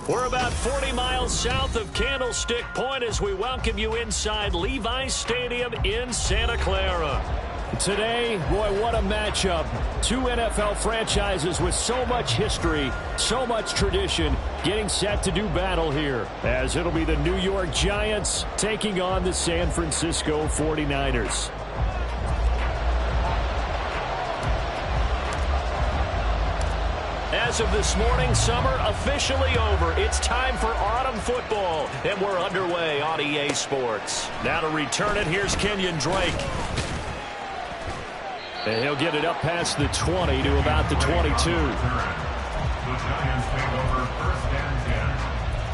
We're about 40 miles south of Candlestick Point as we welcome you inside Levi's Stadium in Santa Clara. Today, boy, what a matchup. Two NFL franchises with so much history, so much tradition, getting set to do battle here, as it'll be the New York Giants taking on the San Francisco 49ers. As of this morning, summer officially over. It's time for autumn football, and we're underway on EA Sports. Now to return it, here's Kenyon Drake. And he'll get it up past the 20 to about the 22. The Giants take over first and 10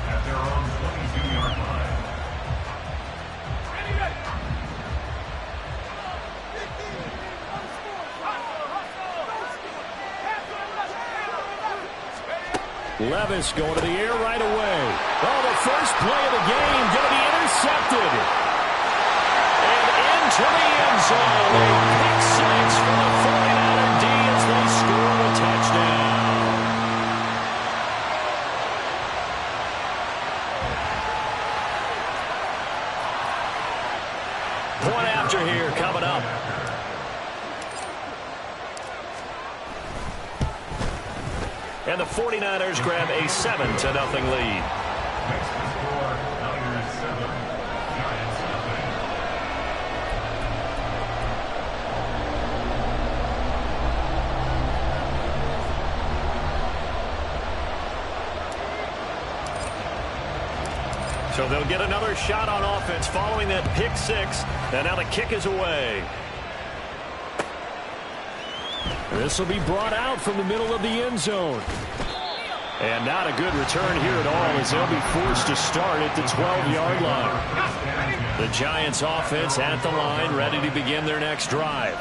at their own 22-yard line. Levis going to the air right away. Oh, the first play of the game going to be intercepted. And into the end zone. A pick six for the 49er D as they score a touchdown. Point after here coming up. And the 49ers grab a 7-0 lead. So they'll get another shot on offense following that pick six. And now the kick is away. This will be brought out from the middle of the end zone. And not a good return here at all as they'll be forced to start at the 12-yard line. The Giants offense at the line, ready to begin their next drive.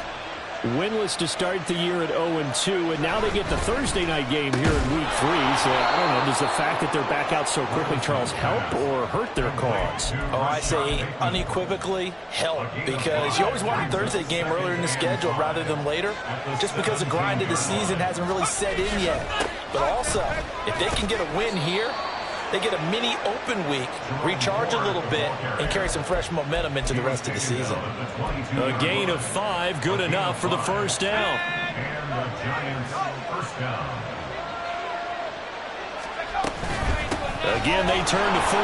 Winless to start the year at 0-2, and now they get the Thursday night game here in Week 3. So, I don't know, does the fact that they're back out so quickly, Charles, help or hurt their cause? Oh, I say unequivocally help, because you always want the Thursday game earlier in the schedule rather than later, just because the grind of the season hasn't really set in yet. But also, if they can get a win here, they get a mini open week, recharge a little bit, and carry some fresh momentum into the rest of the season. A gain of 5, good enough for the first down. Again, they turn to 4.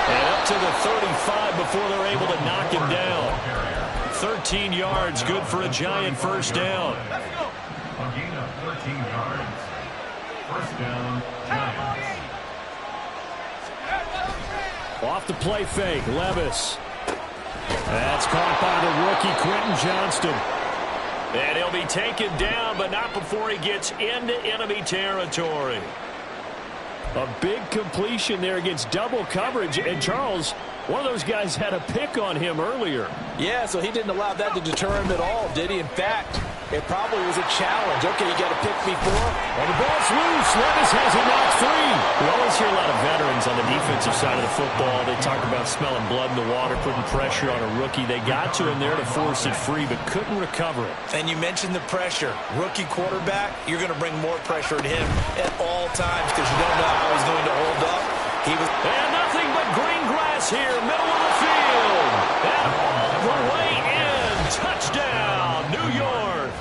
And up to the 35 before they're able to knock him down. 13 yards, good for a Giant first down. A gain of 13 yards. First down, Giants. Off the play fake, Levis. That's caught by the rookie, Quentin Johnston. And he'll be taken down, but not before he gets into enemy territory. A big completion there against double coverage. And Charles, one of those guys had a pick on him earlier. Yeah, so he didn't allow that to deter him at all, did he? In fact, it probably was a challenge. Okay, you got to pick me 4. And the ball's loose. Levis has it knocked free. We always hear a lot of veterans on the defensive side of the football. They talk about smelling blood in the water, putting pressure on a rookie. They got to him there to force it free, but couldn't recover it. And you mentioned the pressure. Rookie quarterback, you're going to bring more pressure at him at all times because you don't know how he's going to hold up. And nothing but green grass here, middle of the field. And all the way in. Touchdown, New York.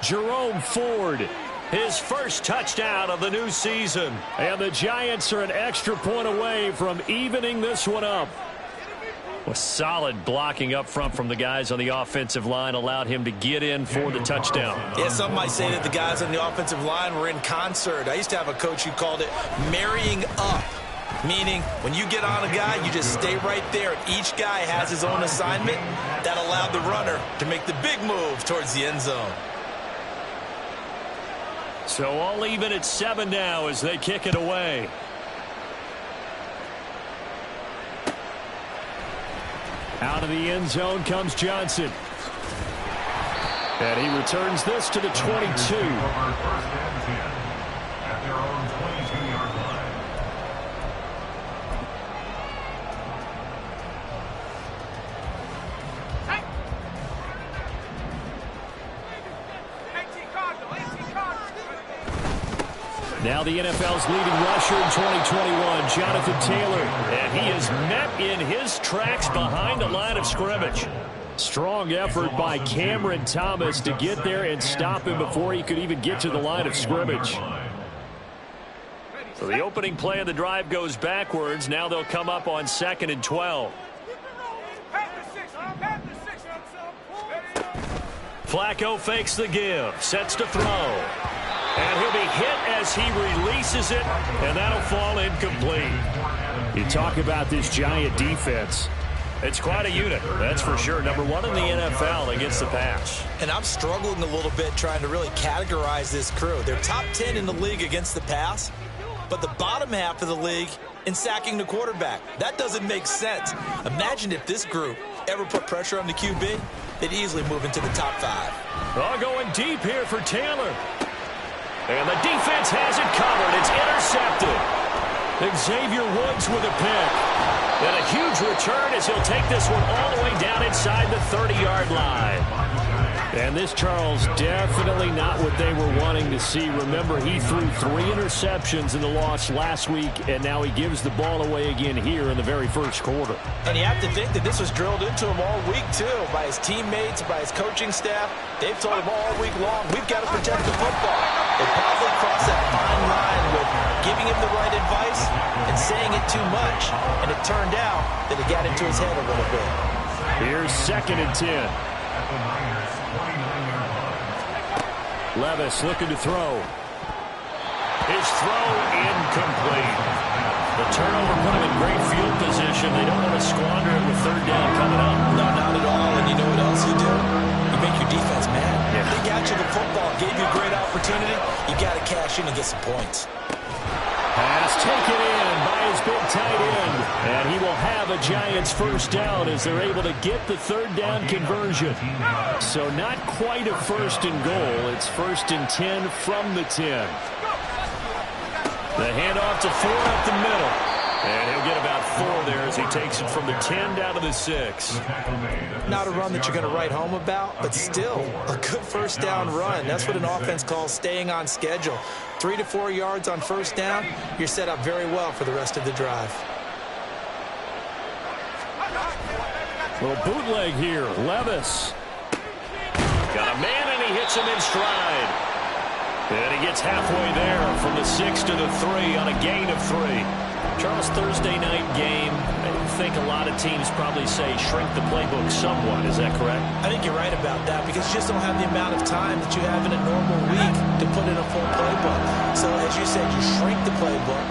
Jerome Ford, his first touchdown of the new season. And the Giants are an extra point away from evening this one up. Well, solid blocking up front from the guys on the offensive line allowed him to get in for the touchdown. Yeah, some might say that the guys on the offensive line were in concert. I used to have a coach who called it marrying up, meaning when you get on a guy, you just stay right there. Each guy has his own assignment. That allowed the runner to make the big move towards the end zone. So all even at 7 now as they kick it away. Out of the end zone comes Johnson. And he returns this to the 22. At their own 22-yard line. Now the NFL's leading rusher in 2021, Jonathan Taylor. And he is met in his tracks behind the line of scrimmage. Strong effort by Cameron Thomas to get there and stop him before he could even get to the line of scrimmage. So the opening play of the drive goes backwards. Now they'll come up on 2nd and 12. Flacco fakes the give, sets to throw. And he'll be hit as he releases it, and that'll fall incomplete. You talk about this Giant defense. It's quite a unit, that's for sure. Number 1 in the NFL against the pass. And I'm struggling a little bit trying to really categorize this crew. They're top 10 in the league against the pass, but the bottom half of the league in sacking the quarterback. That doesn't make sense. Imagine if this group ever put pressure on the QB, they'd easily move into the top 5. Oh, going deep here for Taylor. And the defense has it covered. It's intercepted. Xavier Woods with a pick. And a huge return as he'll take this one all the way down inside the 30-yard line. And this, Charles, definitely not what they were wanting to see. Remember, he threw 3 interceptions in the loss last week, and now he gives the ball away again here in the very first quarter. And you have to think that this was drilled into him all week, too, by his teammates, by his coaching staff. They've told him all week long, we've got to protect the football. They probably crossed that fine line with giving him the right advice and saying it too much. And it turned out that it got into his head a little bit. Here's 2nd and 10. Levis looking to throw. His throw incomplete. The turnover put him in great field position. They don't want to squander it with 3rd down coming up. No, not at all. And you know what else you do? You make your defense mad. Yeah. They got you the football, gave you a great opportunity. You got to cash in and get some points. Pass taken in by his big tight end. And he will have a Giants first down as they're able to get the 3rd down conversion. So not quite a 1st and goal. It's 1st and 10 from the 10. The handoff to Ford up the middle. And he'll get about 4 there as he takes it from the 10 down to the 6. Not a run that you're going to write home about, but still a good 1st down run. That's what an offense calls staying on schedule. 3 to 4 yards on 1st down, you're set up very well for the rest of the drive. Little bootleg here. Levis. Got a man, and he hits him in stride. And he gets halfway there from the 6 to the 3 on a gain of 3. Charles, Thursday night game, I think a lot of teams probably say shrink the playbook somewhat. Is that correct? I think you're right about that because you just don't have the amount of time that you have in a normal week to put in a full playbook. So, as you said, you shrink the playbook,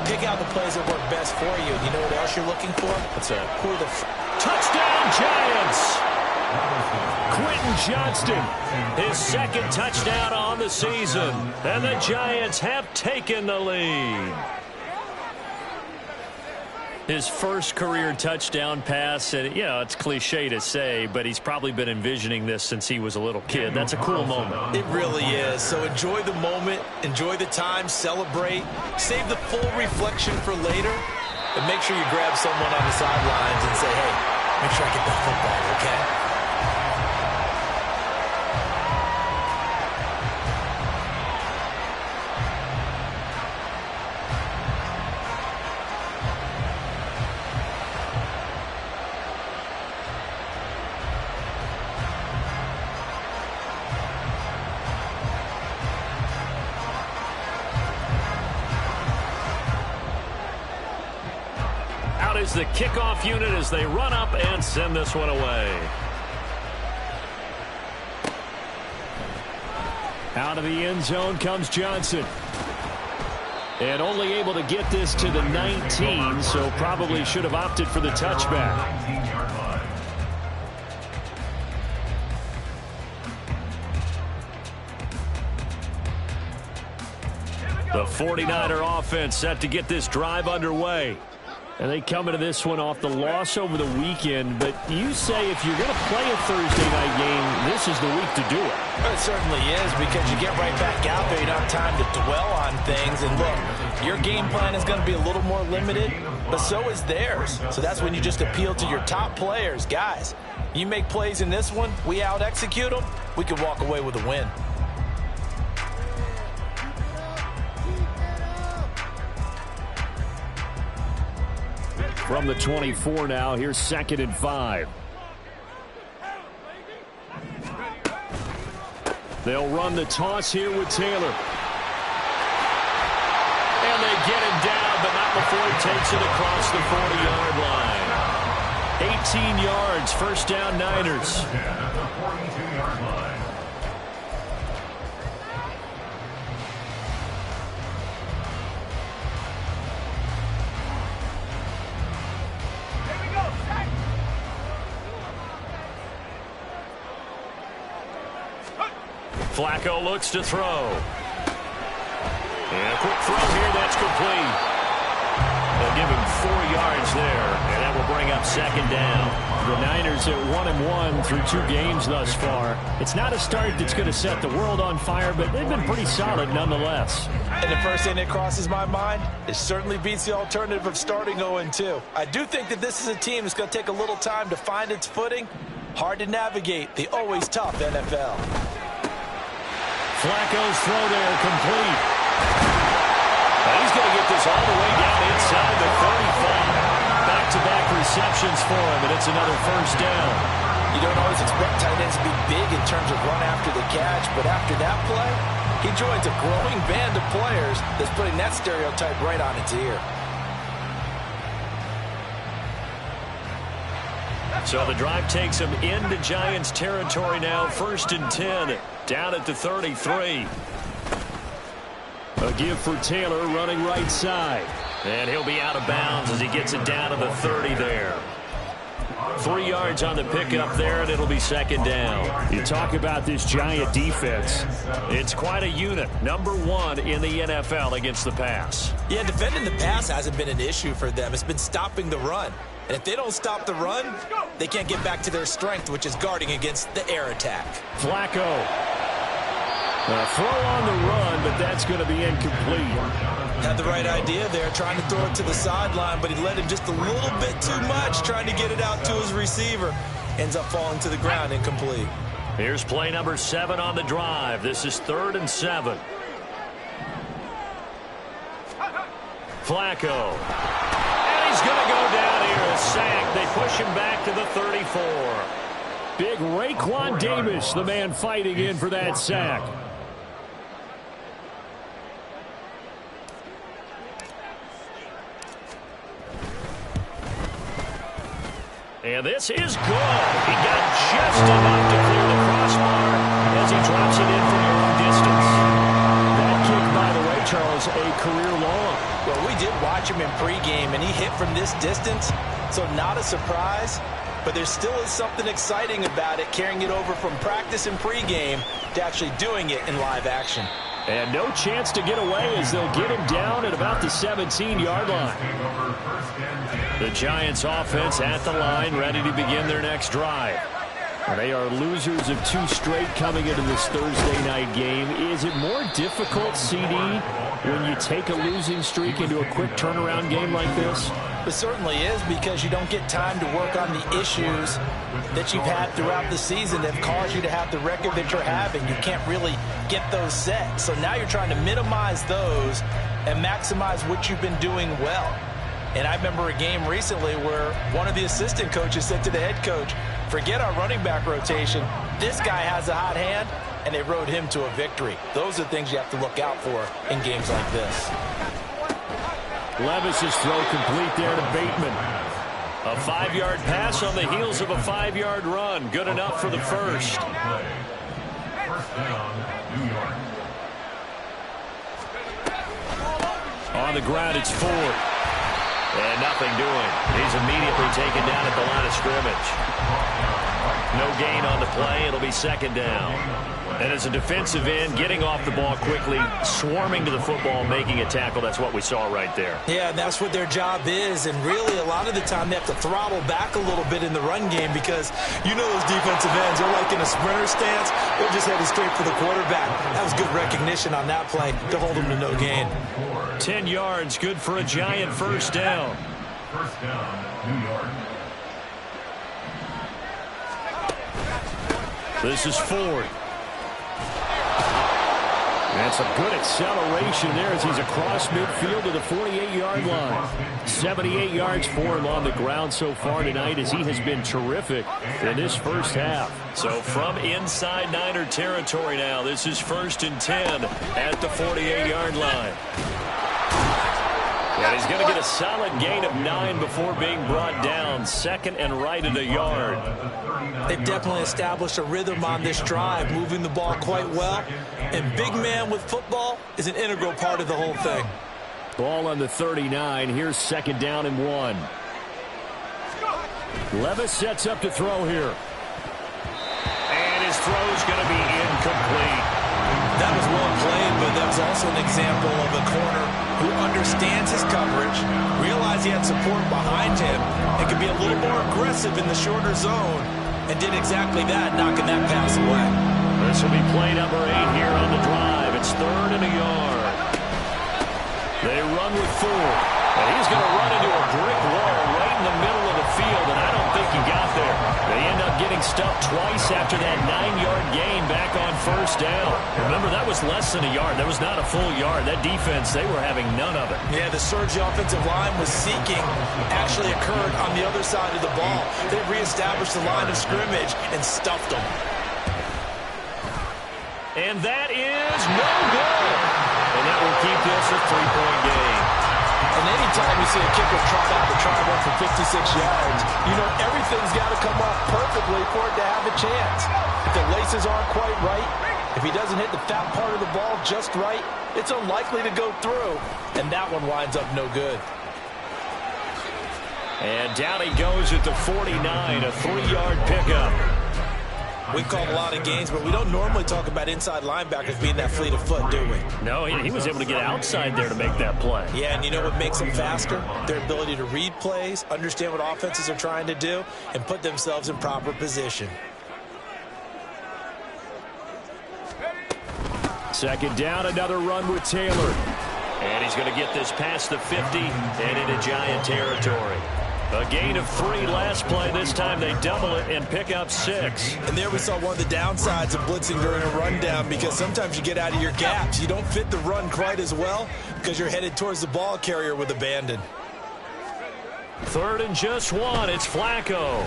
pick out the plays that work best for you. You know what else you're looking for? What's that? Who are the touchdown Giants! Quentin Johnston, his 2nd touchdown on the season. And the Giants have taken the lead. His first career touchdown pass, and you know, it's cliche to say, but he's probably been envisioning this since he was a little kid. That's a cool moment. It really is. So enjoy the moment, enjoy the time, celebrate, save the full reflection for later, and make sure you grab someone on the sidelines and say, hey, make sure I get that football, okay? Is the kickoff unit as they run up and send this one away. Out of the end zone comes Johnson. And only able to get this to the 19, so probably should have opted for the touchback. The 49er offense set to get this drive underway. And they come into this one off the loss over the weekend. But you say if you're going to play a Thursday night game, this is the week to do it. Well, it certainly is because you get right back out there. You don't have time to dwell on things. And look, your game plan is going to be a little more limited, but so is theirs. So that's when you just appeal to your top players. Guys, you make plays in this one, we out-execute them, we can walk away with a win. From the 24 now, here's 2nd and 5. They'll run the toss here with Taylor. And they get him down, but not before he takes it across the 40-yard line. 18 yards, first down Niners. Flacco looks to throw. And a quick throw here, that's complete. They'll give him 4 yards there, and that will bring up 2nd down. The Niners at 1-1 through 2 games thus far. It's not a start that's going to set the world on fire, but they've been pretty solid nonetheless. And the first thing that crosses my mind, it certainly beats the alternative of starting 0-2. I do think that this is a team that's going to take a little time to find its footing. Hard to navigate the always tough NFL. Flacco's throw there, complete. And he's going to get this all the way down inside the 35. Back-to-back receptions for him, and it's another first down. You don't always expect tight ends to be big in terms of run after the catch, but after that play, he joins a growing band of players that's putting that stereotype right on its ear. So the drive takes him into Giants territory now, 1st and 10, down at the 33. A give for Taylor running right side. And he'll be out of bounds as he gets it down to the 30 there. 3 yards on the pickup there, and it'll be 2nd down. You talk about this Giant defense. It's quite a unit. Number 1 in the NFL against the pass. Yeah, defending the pass hasn't been an issue for them. It's been stopping the run. And if they don't stop the run, they can't get back to their strength, which is guarding against the air attack. Flacco. A throw on the run, but that's going to be incomplete. Had the right idea there, trying to throw it to the sideline, but he let him just a little bit too much, trying to get it out to his receiver. Ends up falling to the ground, incomplete. Here's play number 7 on the drive. This is 3rd and 7. Flacco. And he's going to go down here, a sack. They push him back to the 34. Big Raekwon Davis, the man fighting in for that sack. And this is good. He got just enough to clear the crossbar as he drops it in from a long distance. That kick, by the way, Charles, a career long. Well, we did watch him in pregame, and he hit from this distance, so not a surprise. But there still is something exciting about it, carrying it over from practice and pregame to actually doing it in live action. And no chance to get away as they'll get him down at about the 17-yard line. The Giants offense at the line, ready to begin their next drive. They are losers of 2 straight coming into this Thursday night game. Is it more difficult, CD, when you take a losing streak into a quick turnaround game like this? It certainly is, because you don't get time to work on the issues that you've had throughout the season that have caused you to have the record that you're having. You can't really get those set. So now you're trying to minimize those and maximize what you've been doing well. And I remember a game recently where one of the assistant coaches said to the head coach, forget our running back rotation. This guy has a hot hand, and they rode him to a victory. Those are things you have to look out for in games like this. Levis's throw complete there to Bateman. A 5-yard pass on the heels of a 5-yard run. Good enough for the first. On the ground, it's Ford. And nothing doing. He's immediately taken down at the line of scrimmage. No gain on the play. It'll be 2nd down. And as a defensive end, getting off the ball quickly, swarming to the football, making a tackle, that's what we saw right there. Yeah, and that's what their job is. And really, a lot of the time, they have to throttle back a little bit in the run game, because you know those defensive ends, they're like in a sprinter stance. They're just headed straight for the quarterback. That was good recognition on that play to hold them to no gain. 10 yards, good for a Giant first down. First down, New York. This is Ford. And some good acceleration there as he's across midfield to the 48-yard line. 78 yards for him on the ground so far tonight as he has been terrific in this first half. So from inside Niner territory now, this is 1st and 10 at the 48-yard line. And he's going to get a solid gain of 9 before being brought down. 2nd and right at a yard. They've definitely established a rhythm on this drive, moving the ball quite well. And big man with football is an integral part of the whole thing. Ball on the 39. Here's 2nd down and 1. Levis sets up to throw here. And his throw's going to be incomplete. That was well played, but that was also an example of a corner who understands his coverage, realized he had support behind him, and could be a little more aggressive in the shorter zone, and did exactly that, knocking that pass away. This will be play number 8 here on the drive. It's 3rd and a yard. They run with 4. And he's going to run into a brick wall right in the middle of the field, and I don't think he got there. They end up getting stuffed twice after that 9-yard gain back on 1st down. Remember, that was less than a yard. That was not a full yard. That defense, they were having none of it. Yeah, the surge the offensive line was seeking actually occurred on the other side of the ball. They reestablished the line of scrimmage and stuffed them. And that is no good. And that will keep this a 3-point game. And anytime you see a kicker trot out the try run for 56 yards, you know everything's got to come off perfectly for it to have a chance. If the laces aren't quite right, if he doesn't hit the fat part of the ball just right, it's unlikely to go through. And that one winds up no good. And down he goes at the 49, a 3-yard pickup. We've called a lot of games, but we don't normally talk about inside linebackers being that fleet of foot, do we? No, he was able to get outside there to make that play. Yeah, and you know what makes them faster? Their ability to read plays, understand what offenses are trying to do, and put themselves in proper position. 2nd down, another run with Taylor. And he's going to get this past the 50 and into Giant territory. A gain of 3 last play. This time they double it and pick up 6. And there we saw one of the downsides of blitzing during a rundown, because sometimes you get out of your gaps. You don't fit the run quite as well because you're headed towards the ball carrier with abandon. 3rd and just 1. It's Flacco.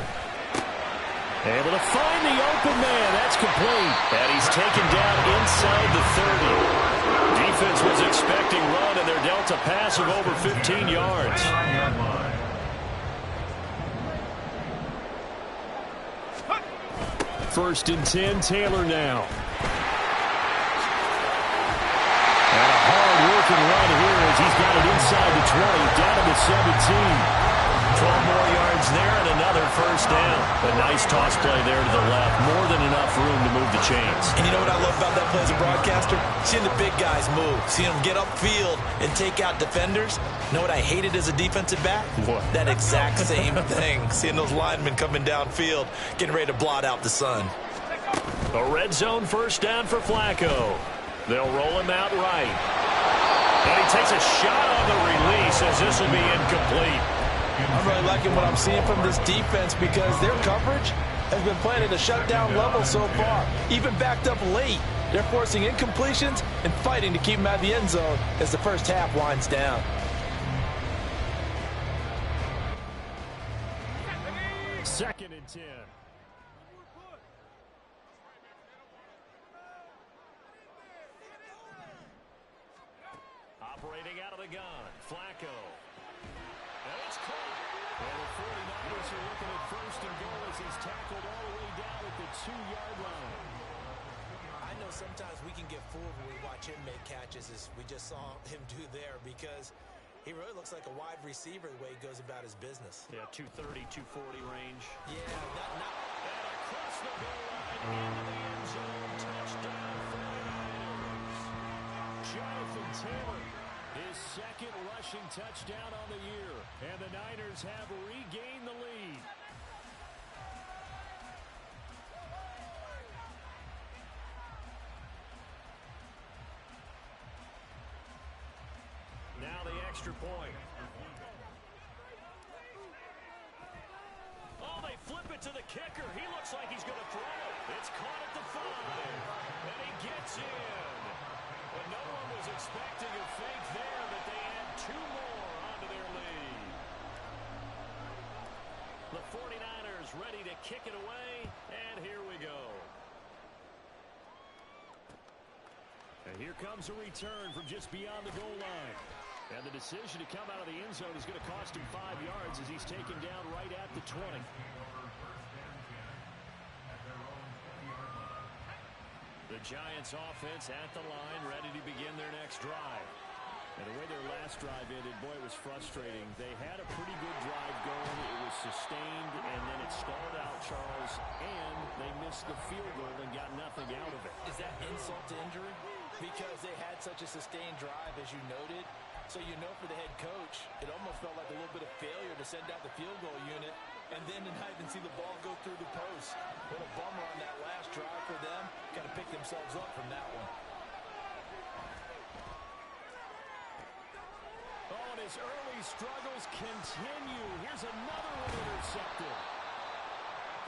Able to find the open man. That's complete. And he's taken down inside the 30. Defense was expecting run, and they're dealt a pass of over 15 yards. 1st and 10, Taylor now. And a hard-working run here as he's got it inside the 20, down to the 17. 12 more yards there and another 1st down. A nice toss play there to the left. More than enough room to move the chains. And you know what I love about that play as a broadcaster? Seeing the big guys move. Seeing them get upfield and take out defenders. You know what I hated as a defensive back? What? That exact same thing. Seeing those linemen coming downfield, getting ready to blot out the sun. A red zone 1st down for Flacco. They'll roll him out right. And he takes a shot on the release as this will be incomplete. I'm really liking what I'm seeing from this defense because their coverage has been playing at a shutdown level so far. Even backed up late, they're forcing incompletions and fighting to keep them out of the end zone as the first half winds down. 2nd and 10. Operating out of the gun, Flacco. And it's caught. And the 49ers are looking at 1st and goal as he's tackled all the way down at the 2-yard line. I know sometimes we can get fooled when we watch him make catches, as we just saw him do there, because he really looks like a wide receiver the way he goes about his business. Yeah, 230, 240 range. Yeah, And across the goal line into the end zone. Touchdown 49ers. Jonathan Taylor, his 2nd rushing touchdown on the year. And the Niners have regained the lead. Now the extra point. Oh, they flip it to the kicker. He looks like he's going to throw it. It's caught at the 5. And he gets in. But no one was expecting a fake there, but they add 2 more onto their lead. The 49ers ready to kick it away, and here we go. And here comes a return from just beyond the goal line. And the decision to come out of the end zone is going to cost him 5 yards as he's taken down right at the 20. The Giants offense at the line, ready to begin their next drive. And the way their last drive ended, boy, it was frustrating. They had a pretty good drive going. It was sustained, and then it stalled out, Charles, and they missed the field goal and got nothing out of it. Is that insult to injury? Because they had such a sustained drive, as you noted. So you know for the head coach, it almost felt like a little bit of failure to send out the field goal unit and then to not even see the ball go through the post. What a bummer on that last drive for them. Got to pick themselves up from that one. Oh, and his early struggles continue. Here's another one intercepted.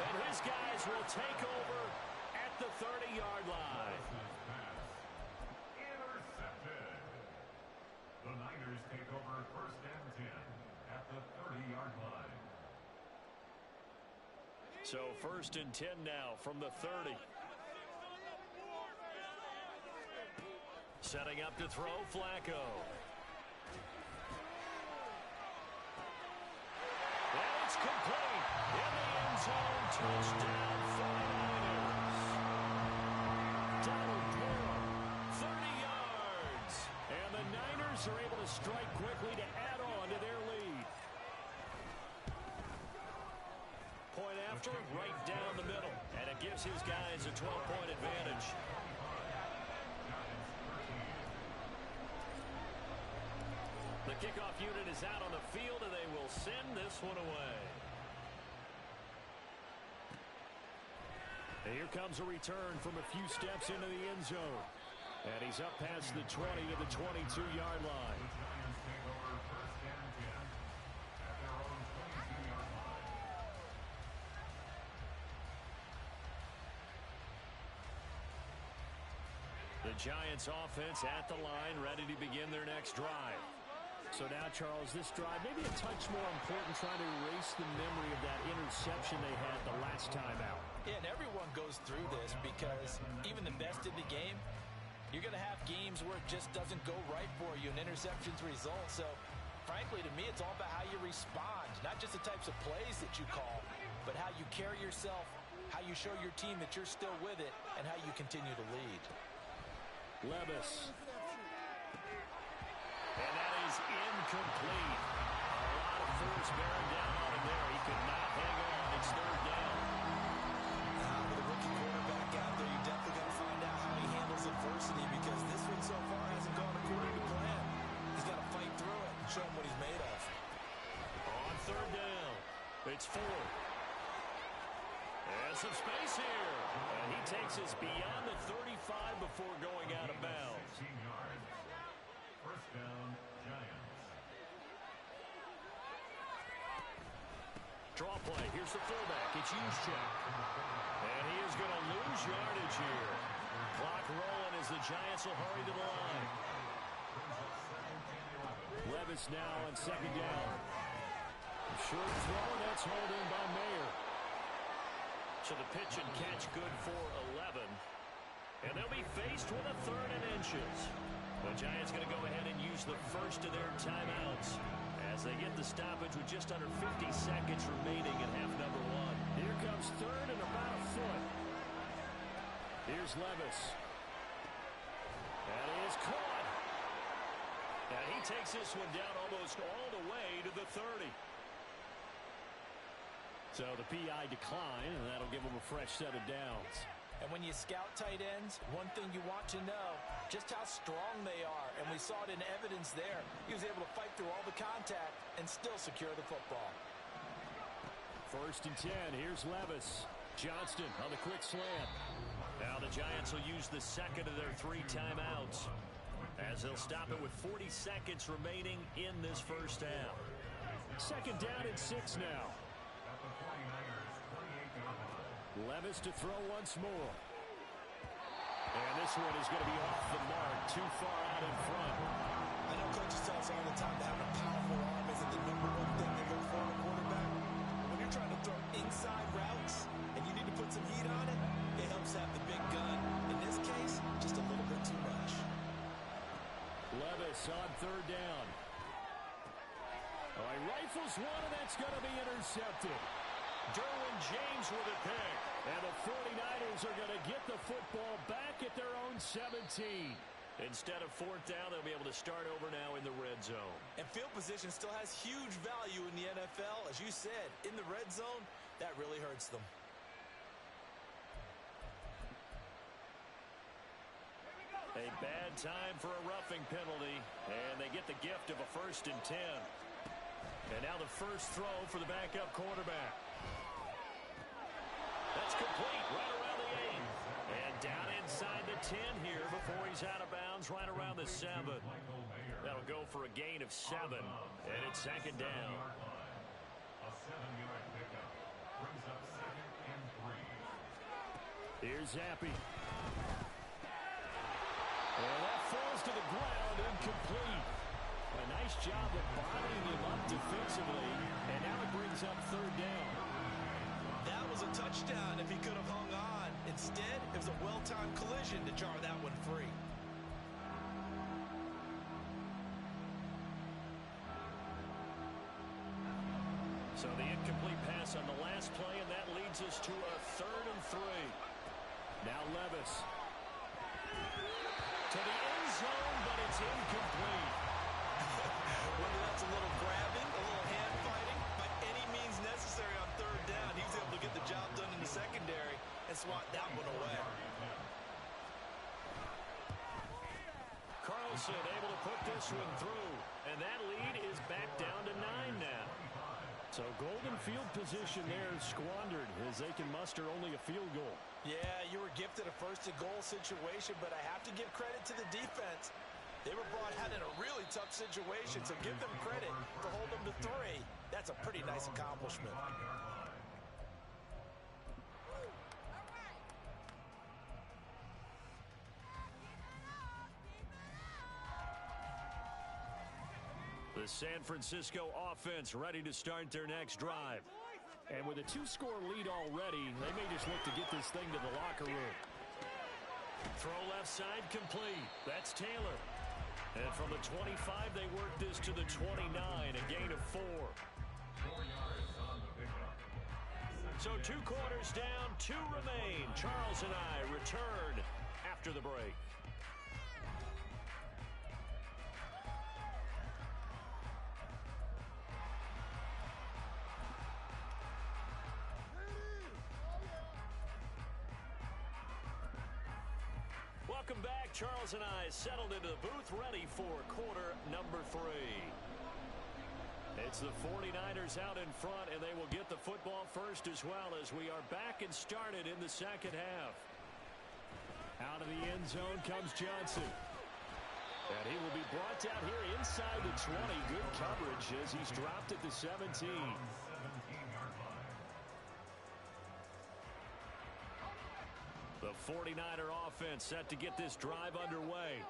And his guys will take over at the 30-yard line. Intercepted. The Niners take over 1st and 10 at the 30-yard line. So 1st and 10 now from the 30. Setting up to throw, Flacco. And it's complete. In the end zone, touchdown 49ers. Donald Pearl, 30 yards. And the Niners are able to strike quickly to add on to their lead. Point after, right down the middle. And it gives his guys a 12-point advantage. The kickoff unit is out on the field, and they will send this one away. And here comes a return from a few steps into the end zone. And he's up past the 20 to the 22-yard line. The Giants take over 1st and 10 at their own 22-yard line. The Giants offense at the line, ready to begin their next drive. So now, Charles, this drive maybe a touch more important, trying to erase the memory of that interception they had the last time out. Yeah, and everyone goes through this because even the best in the game, you're going to have games where it just doesn't go right for you and interceptions result. So, frankly, to me, it's all about how you respond, not just the types of plays that you call, but how you carry yourself, how you show your team that you're still with it, and how you continue to lead. Levis. And that is incomplete. A lot of force bearing down on him there. He could not hang on. It's 3rd down. With a rookie quarterback out there, you're definitely going to find out how he handles adversity because this one so far hasn't gone according to plan. He's got to fight through it and show him what he's made of. On 3rd down, it's 4th. There's some space here. And he takes us beyond the 35 before going out of bounds. 16 yards. 1st down, Giants. Draw play. Here's the fullback. It's Juszczyk. And he is going to lose yardage here. Clock rolling as the Giants will hurry to the line. Levis now on 2nd down. Short throw. That's hauled in by Mayer. So the pitch and catch good for 11. And they'll be faced with a 3rd and inches. The Giants going to go ahead and use the first of their timeouts as they get the stoppage with just under 50 seconds remaining in half number 1. Here comes 3rd and about a foot. Here's Levis. That is caught. And he takes this one down almost all the way to the 30. So the PI decline, and that'll give him a fresh set of downs. And when you scout tight ends, one thing you want to know, just how strong they are. And we saw it in evidence there. He was able to fight through all the contact and still secure the football. 1st and 10. Here's Levis. Johnston on the quick slant. Now the Giants will use the 2nd of their 3 timeouts as they'll stop it with 40 seconds remaining in this first half. 2nd down and 6 now. At the 49ers, 28-yard line. Levis to throw once more. And this one is going to be off the mark, too far out in front. I know coaches tell us all the time that having a powerful arm isn't the #1 thing they look for in a quarterback. When you're trying to throw inside routes and you need to put some heat on it, it helps have the big gun. In this case, just a little bit too much. Levis on third down. He rifles one, and that's going to be intercepted. Derwin James with a pick. And the 49ers are going to get the football back at their own 17. Instead of fourth down, they'll be able to start over now in the red zone. And field position still has huge value in the NFL. As you said, in the red zone, that really hurts them. A bad time for a roughing penalty, and they get the gift of a 1st and 10. And now the first throw for the backup quarterback. That's complete right around the 8. And down inside the 10 here before he's out of bounds right around the 7. That'll go for a gain of 7, and it's 2nd down. A 7-yard pickup brings up 2nd and 3. Here's Zappi. And that falls to the ground, incomplete. A nice job of bodying him up defensively, and now it brings up 3rd down. That was a touchdown if he could have hung on. Instead, it was a well-timed collision to jar that one free. So the incomplete pass on the last play, and that leads us to a 3rd and 3. Now Levis. To the end zone, but it's incomplete. Whether that's a little grabbing, a little hand fighting, by any means necessary on 3rd down, he was able to get the job done in the secondary and swat that one away. Carlson able to put this one through, and that lead is back down to 9 now. So golden field position there squandered as they can muster only a field goal. Yeah, you were gifted a 1st and goal situation, but I have to give credit to the defense. They were brought out in a really tough situation, so give them credit to hold them to 3. That's a pretty nice accomplishment. The San Francisco offense ready to start their next drive. And with a 2-score lead already, they may just look to get this thing to the locker room. Throw left side complete. That's Taylor. And from the 25, they work this to the 29, a gain of 4. 4 yards on the pickup. So 2 quarters down, 2 remain. Charles and I return after the break. Welcome back. Charles and I settled into the booth, ready for quarter number 3. It's the 49ers out in front, and they will get the football first as well as we are back and started in the 2nd half. Out of the end zone comes Johnson. And he will be brought down here inside the 20. Good coverage as he's dropped at the 17. 17-yard line. The 49er offense set to get this drive underway.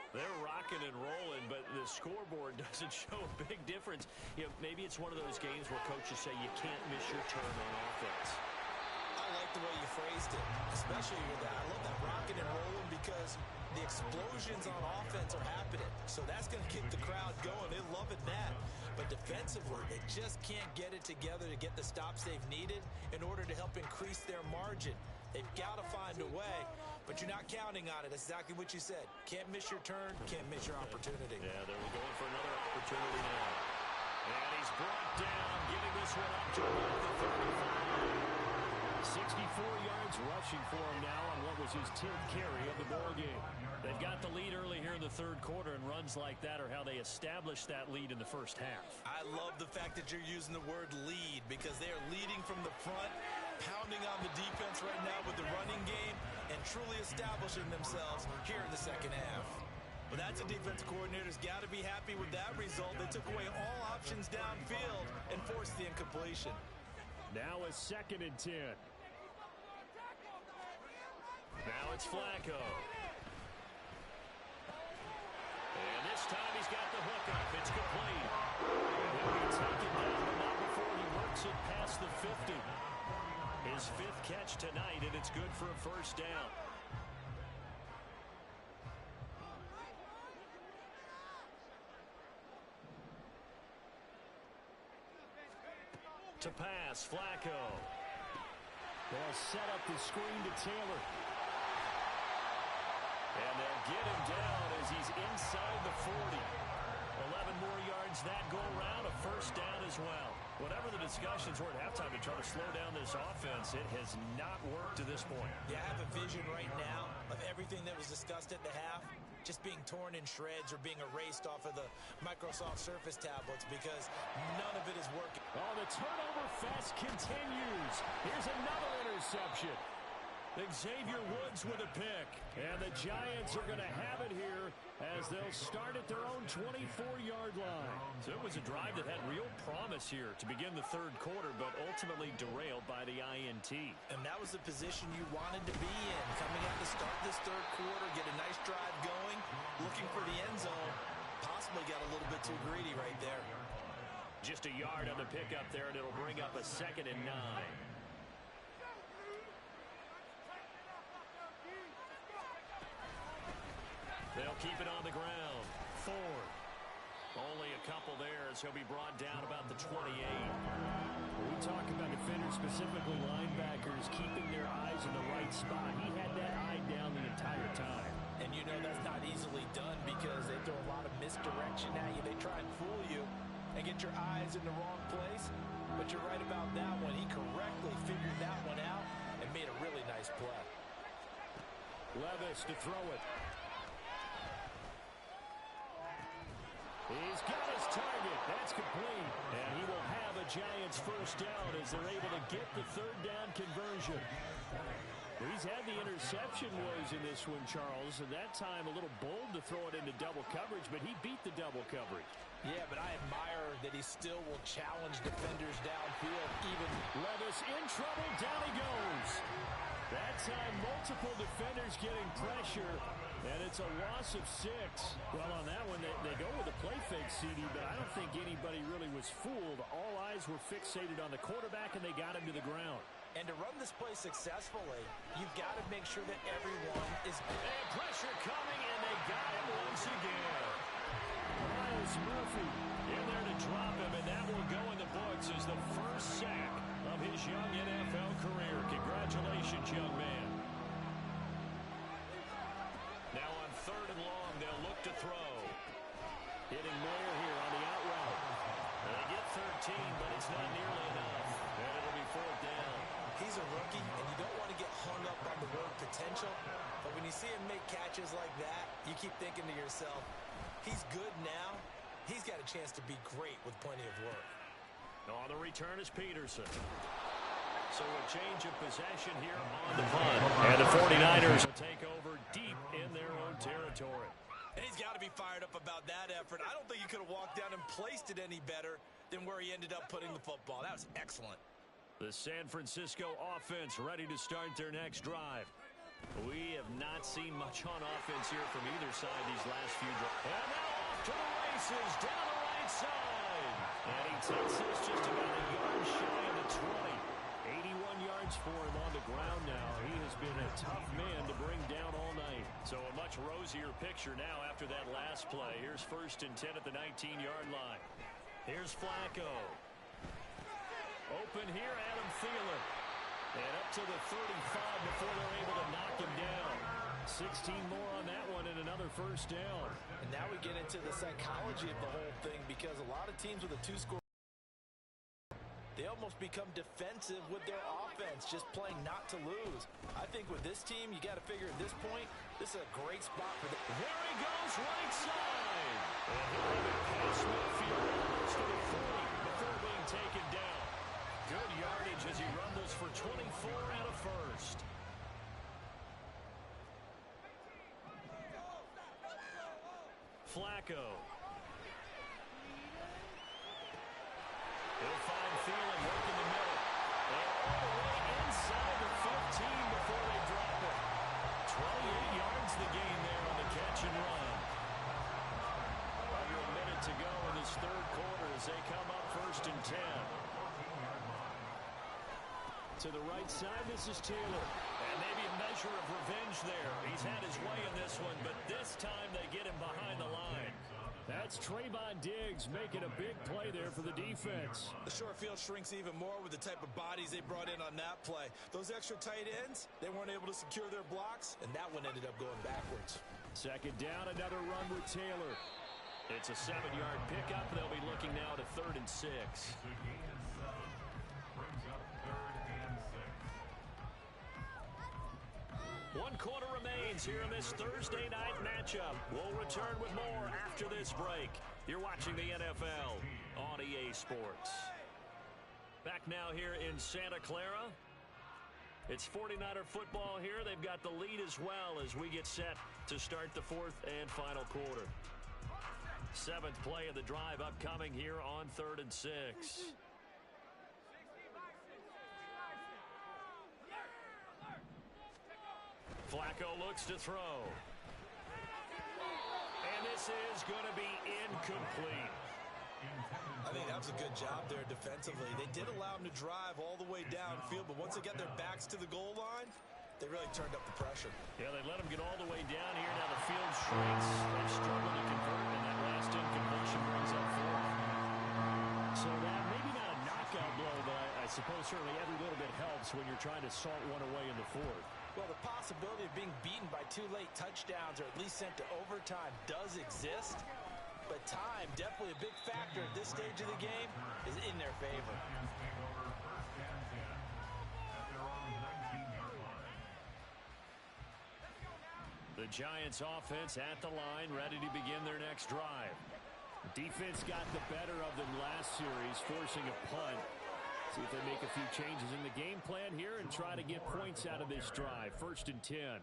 They're rocking and rolling, but the scoreboard doesn't show a big difference. You know, maybe it's one of those games where coaches say you can't miss your turn on offense. I like the way you phrased it, especially with that. I love that rocking and rolling because the explosions on offense are happening. So that's going to keep the crowd going. They're loving that. But defensively, they just can't get it together to get the stops they've needed in order to help increase their margin. They've got to find a way, but you're not counting on it. That's exactly what you said. Can't miss your turn, can't miss your opportunity. Yeah, they're going for another opportunity now. And he's brought down, giving this one up to about the 35. 64 yards rushing for him now on what was his 10th carry of the ball game. They've got the lead early here in the 3rd quarter, and runs like that are how they established that lead in the 1st half. I love the fact that you're using the word lead because they are leading from the front, pounding on the defense right now with the running game, and truly establishing themselves here in the 2nd half. Well, that's a defense coordinator's got to be happy with that result. They took away all options downfield and forced the incompletion. Now a 2nd and 10. Now it's Flacco. And this time he's got the hook up. It's complete. He'll be taken down, but not before he works it past the 50. His 5th catch tonight, and it's good for a first down. To pass, Flacco. They'll set up the screen to Taylor. And they'll get him down as he's inside the 40. 11 more yards that go around, a first down as well. Whatever the discussions were at halftime to try to slow down this offense, it has not worked to this point. Yeah, I have a vision right now of everything that was discussed at the half just being torn in shreds or being erased off of the Microsoft Surface tablets because none of it is working. Oh, the turnover fest continues. Here's another interception. Xavier Woods with a pick. And the Giants are going to have it here as they'll start at their own 24-yard line. So it was a drive that had real promise here to begin the third quarter, but ultimately derailed by the INT. And that was the position you wanted to be in. Coming out to start this third quarter, get a nice drive going, looking for the end zone. Possibly got a little bit too greedy right there. Just a yard on the pickup there, and it'll bring up a 2nd and 9. They'll keep it on the ground. Ford. Only a couple there as he'll be brought down about the 28. We talk about defenders, specifically linebackers, keeping their eyes in the right spot. He had that eye down the entire time. And you know that's not easily done because they throw a lot of misdirection at you. They try and fool you and get your eyes in the wrong place. But you're right about that one. He correctly figured that one out and made a really nice play. Levis to throw it. He's got his target. That's complete. And he will have a Giants first down as they're able to get the third down conversion. He's had the interception woes in this one, Charles, and that time a little bold to throw it into double coverage, but he beat the double coverage. Yeah, but I admire that he still will challenge defenders downfield. Even Levis in trouble. Down he goes. That time, multiple defenders getting pressure, and it's a loss of 6. Well, on that one, they go with a play fake, CD, but I don't think anybody really was fooled. All eyes were fixated on the quarterback, and they got him to the ground. And to run this play successfully, you've got to make sure that everyone is... And pressure coming, and they got him once again. Miles Murphy in there to drop him, and that will go in the books as the first sack of his young NFL career. Congratulations, young man. Now on 3rd and long, they'll look to throw. Hitting Moyer here on the out route. And they get 13, but it's not nearly enough. And it'll be 4th down. He's a rookie, and you don't want to get hung up on the word potential. But when you see him make catches like that, you keep thinking to yourself, he's good now. He's got a chance to be great with plenty of work. On the return is Peterson. So a change of possession here on the punt. And the 49ers will take over deep in their own territory. And he's got to be fired up about that effort. I don't think he could have walked down and placed it any better than where he ended up putting the football. That was excellent. The San Francisco offense ready to start their next drive. We have not seen much on offense here from either side these last few drives. And now off to the races down the right side. And he takes this just about a yard shy of the 20. 81 yards for him on the ground now. He has been a tough man to bring down all night. So a much rosier picture now after that last play. Here's 1st and 10 at the 19-yard line. Here's Flacco. Open here, Adam Thielen. And up to the 35 before they're able to knock him down. 16 more on that one and another first down. And now we get into the psychology of the whole thing because a lot of teams with a 2-score, they almost become defensive with their offense, just playing not to lose. I think with this team, you got to figure at this point, this is a great spot for them. There he goes, right side. And he'll have it past midfield to the 40 before being taken down. Good yardage as he rumbles for 24 and a first. Flacco. He'll find Thielen working the middle. And all the way inside the 15 before they drop it. first and 10. To the right side, this is Taylor. And maybe a measure of revenge there. He's had his way in this one, but this time they get him behind the line. That's Trayvon Diggs making a big play there for the defense. The short field shrinks even more with the type of bodies they brought in on that play. Those extra tight ends, they weren't able to secure their blocks, and that one ended up going backwards. Second down, another run with Taylor. It's a 7-yard pickup. They'll be looking now to 3rd and 6. Brings up 3rd and 6. 1 quarter remains here in this Thursday night matchup. We'll return with more after this break. You're watching the NFL on EA Sports. Back now here in Santa Clara. It's 49er football here. They've got the lead as well as we get set to start the 4th and final quarter. 7th play of the drive upcoming here on 3rd and 6. Flacco looks to throw. And this is going to be incomplete. I think that was a good job there defensively. They did allow them to drive all the way downfield, but once they got their backs to the goal line, they really turned up the pressure. Yeah, they let them get all the way down here. Now the field shrinks. They've struggled to convert, and that last incompletion brings up 4th. So that maybe not a knockout blow, but I suppose certainly every little bit helps when you're trying to salt one away in the 4th. Well, the possibility of being beaten by 2 late touchdowns or at least sent to overtime does exist, but time, definitely a big factor at this stage of the game, is in their favor. The Giants offense at the line, ready to begin their next drive. The defense got the better of them last series, forcing a punt. See if they make a few changes in the game plan here and try to get points out of this drive. 1st and 10.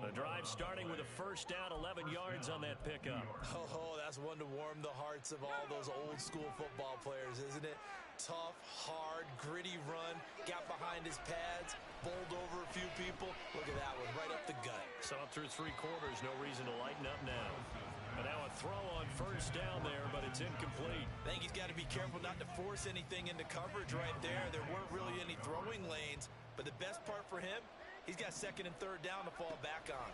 The drive starting with a 1st down, 11 yards on that pickup. Oh, that's one to warm the hearts of all those old school football players, isn't it? Tough, hard, gritty run, got behind his pads, bowled over a few people. Look at that one, right up the gut. So up through 3 quarters, no reason to lighten up now. But now a throw on 1st down there, but it's incomplete. I think he's got to be careful not to force anything into coverage right there. There weren't really any throwing lanes, but the best part for him, he's got 2nd and 3rd down to fall back on.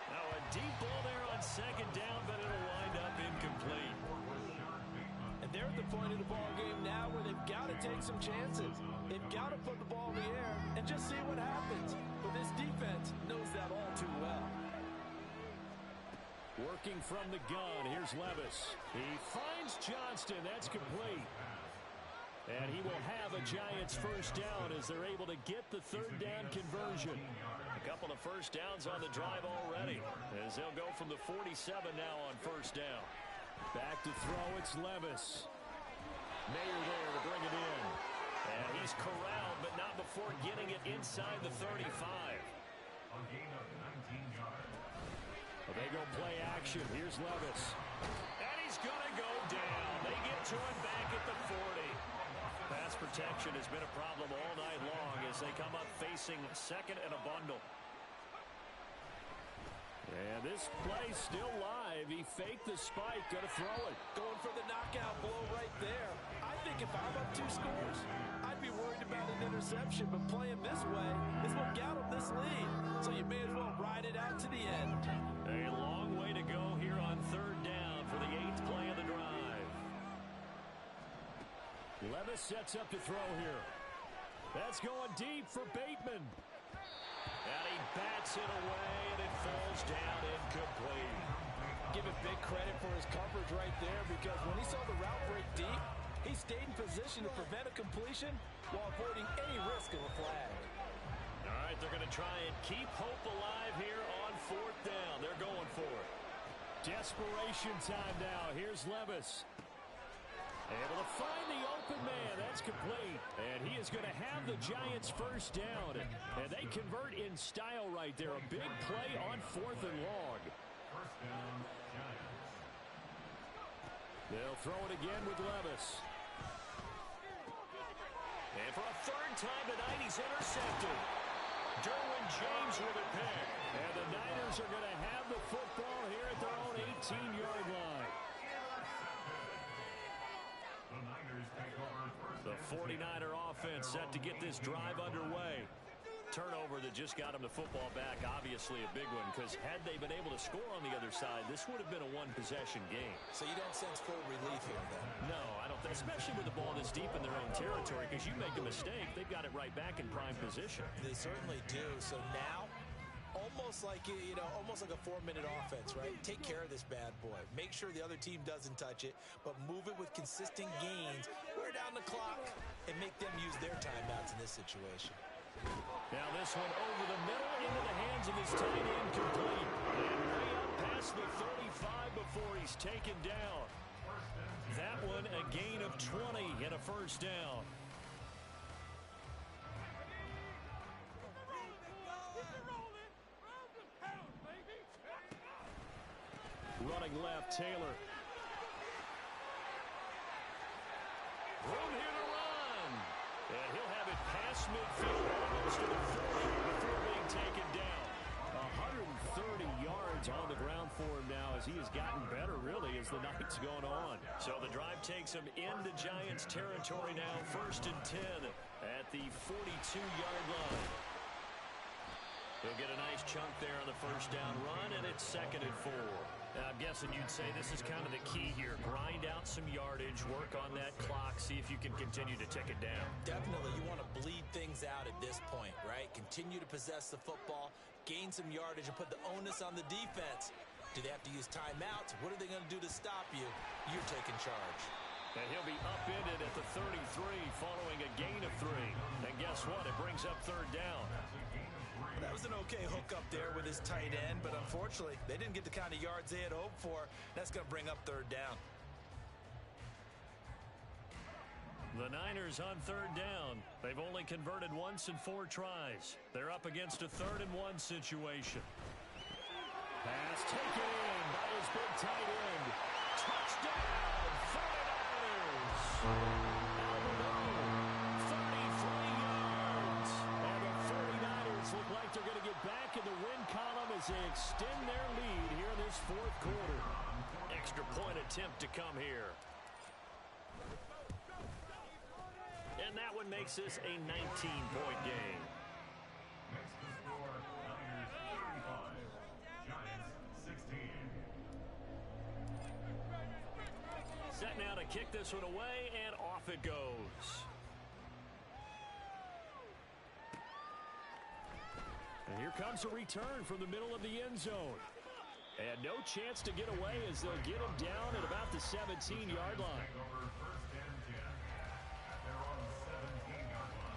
Now a deep ball there on 2nd down, but it'll wind up incomplete. And they're at the point of the ball game now where they've got to take some chances. They've got to put the ball in the air and just see what happens. But this defense knows that all too well. Working from the gun, here's Levis. He finds Johnston. That's complete. And he will have a Giants 1st down as they're able to get the 3rd down conversion. A couple of 1st downs on the drive already, as they'll go from the 47 now on 1st down. Back to throw, it's Levis. Mayer there to bring it in. And he's corralled, but not before getting it inside the 35. A gain of 19 yards. Well, they go play action. Here's Levis. And he's going to go down. They get to him back at the 40. Pass protection has been a problem all night long as they come up facing 2nd and a bundle. And this play still live. He faked the spike, going to throw it. Going for the knockout blow right there. I think if I'm up 2 scores, I'd be worried about an interception, but playing this way is what got him this lead. So you may as well ride it out to the end. A long way to go here on 3rd down for the 8th play of the drive. Levis sets up to throw here. That's going deep for Bateman. And he bats it away, and it falls down incomplete. Give him big credit for his coverage right there, because when he saw the route break deep, he stayed in position to prevent a completion while avoiding any risk of a flag. All right, they're going to try and keep hope alive here on 4th down. They're going for it. Desperation time now. Here's Levis. Able to find the open man. That's complete. And he is going to have the Giants 1st down. And they convert in style right there. A big play on 4th and long. 1st down, Giants. They'll throw it again with Levis. And for a 3rd time tonight, he's intercepted. Derwin James with a pick. And the Niners are going to have the football here at their own 18-yard line. 49er offense set to get this drive underway. Turnover that just got them the football back, obviously a big one, because had they been able to score on the other side, this would have been a one-possession game. So you don't sense full relief here, then? No, I don't think, especially with the ball this deep in their own territory, because you make a mistake, they've got it right back in prime position. They certainly do. So now, almost like, almost like a 4-minute offense, right? Take care of this bad boy. Make sure the other team doesn't touch it, but move it with consistent gains, wear down the clock, and make them use their timeouts in this situation. Now this one over the middle into the hands of his tight end, complete. And way up past the 35 before he's taken down. That one a gain of 20 and a first down. Running left, Taylor. Room here to run. And he'll have it past midfield, almost to the 40 before being taken down. 130 yards on the ground for him now as he has gotten better, really, as the night's gone on. So the drive takes him into Giants territory now, 1st and 10 at the 42-yard line. He'll get a nice chunk there on the first down run, and it's 2nd and 4. Now, I'm guessing you'd say this is kind of the key here. Grind out some yardage, work on that clock, see if you can continue to tick it down. Definitely, you want to bleed things out at this point, right? Continue to possess the football, gain some yardage, and put the onus on the defense. Do they have to use timeouts? What are they going to do to stop you? You're taking charge. And he'll be upended at the 33 following a gain of 3. And guess what? It brings up 3rd down. That was an okay hook up there with his tight end, but unfortunately, they didn't get the kind of yards they had hoped for. That's going to bring up 3rd down. The Niners on 3rd down. They've only converted once in 4 tries. They're up against a 3rd and 1 situation. Pass taken in by his big tight end. Touchdown, 49ers. 33 yards. And the 49ers look like they're going to get back in the win column as they extend their lead here in this 4th quarter. Extra point attempt to come here. And that one makes this a 19-point game. Next to score, Niners 35, Giants 16. Set now to kick this one away, and off it goes. And here comes a return from the middle of the end zone. And no chance to get away as they'll get him down at about the 17-yard line. Take over 1st and 10 at their own 17-yard line.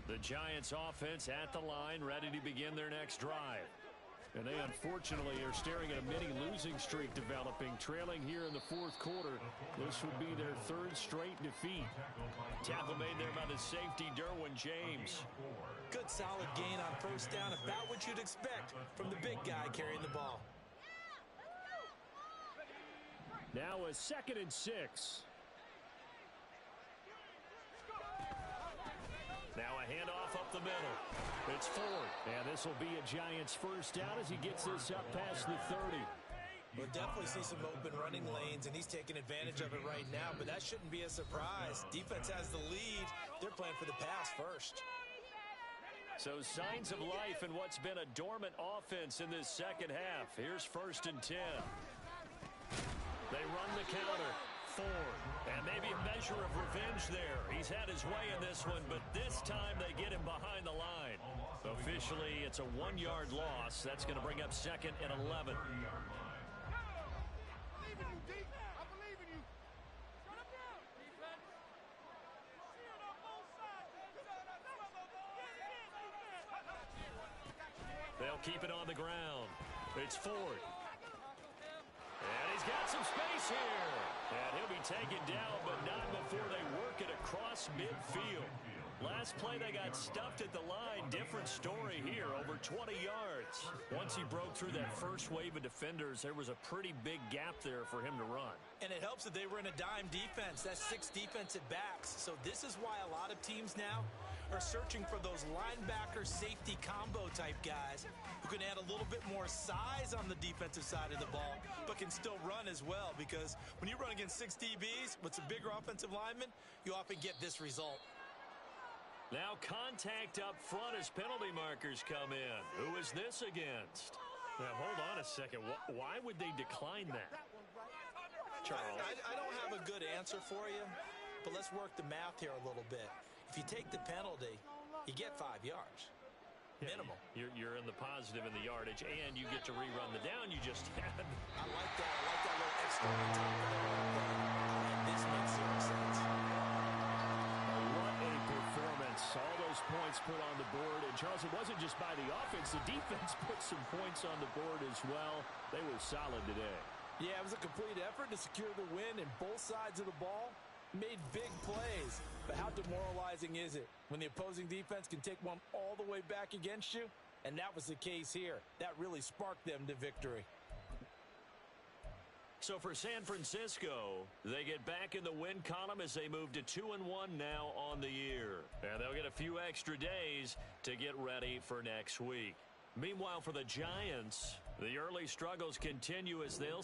The Giants offense at the line, ready to begin their next drive. And they unfortunately are staring at a mini losing streak developing, trailing here in the 4th quarter. This would be their 3rd straight defeat. Tackle made there by the safety, Derwin James. Good solid gain on 1st down, about what you'd expect from the big guy carrying the ball. Now a 2nd and 6. Now a handoff up the middle. It's Ford. And this will be a Giants first down as he gets this up past the 30. We'll definitely see some open running lanes, and he's taking advantage of it right now, but that shouldn't be a surprise. Defense has the lead. They're playing for the pass first. So signs of life in what's been a dormant offense in this 2nd half. Here's 1st and 10. They run the counter. Ford. And maybe a measure of revenge there. He's had his way in this one, but this time they get him behind the line. Officially, it's a 1-yard loss. That's going to bring up 2nd and 11. They'll keep it on the ground. It's Ford. And he's got some space here. And he'll be taken down, but not before they work it across midfield. Last play, they got stuffed at the line. Different story here, over 20 yards. Once he broke through that first wave of defenders, there was a pretty big gap there for him to run. And it helps that they were in a dime defense. That's 6 defensive backs. So this is why a lot of teams now are searching for those linebacker safety combo type guys who can add a little bit more size on the defensive side of the ball, but can still run as well. Because when you run against 6 DBs with some bigger offensive linemen, you often get this result. Now contact up front as penalty markers come in. Who is this against? Now, hold on a second. Why would they decline that? Charles, I don't have a good answer for you, but let's work the math here a little bit. If you take the penalty, you get 5 yards. Minimum. You're in the positive in the yardage, and you get to rerun the down you just had. I like that. I like that little extra on top of the whole thing. And this makes zero sense. What a performance. All those points put on the board. And, Charles, it wasn't just by the offense. The defense put some points on the board as well. They were solid today. Yeah, it was a complete effort to secure the win, and both sides of the ball made big plays. But how demoralizing is it when the opposing defense can take one all the way back against you? And that was the case here. That really sparked them to victory. So for San Francisco, they get back in the win column as they move to 2-1 now on the year. And they'll get a few extra days to get ready for next week. Meanwhile, for the Giants, the early struggles continue as they'll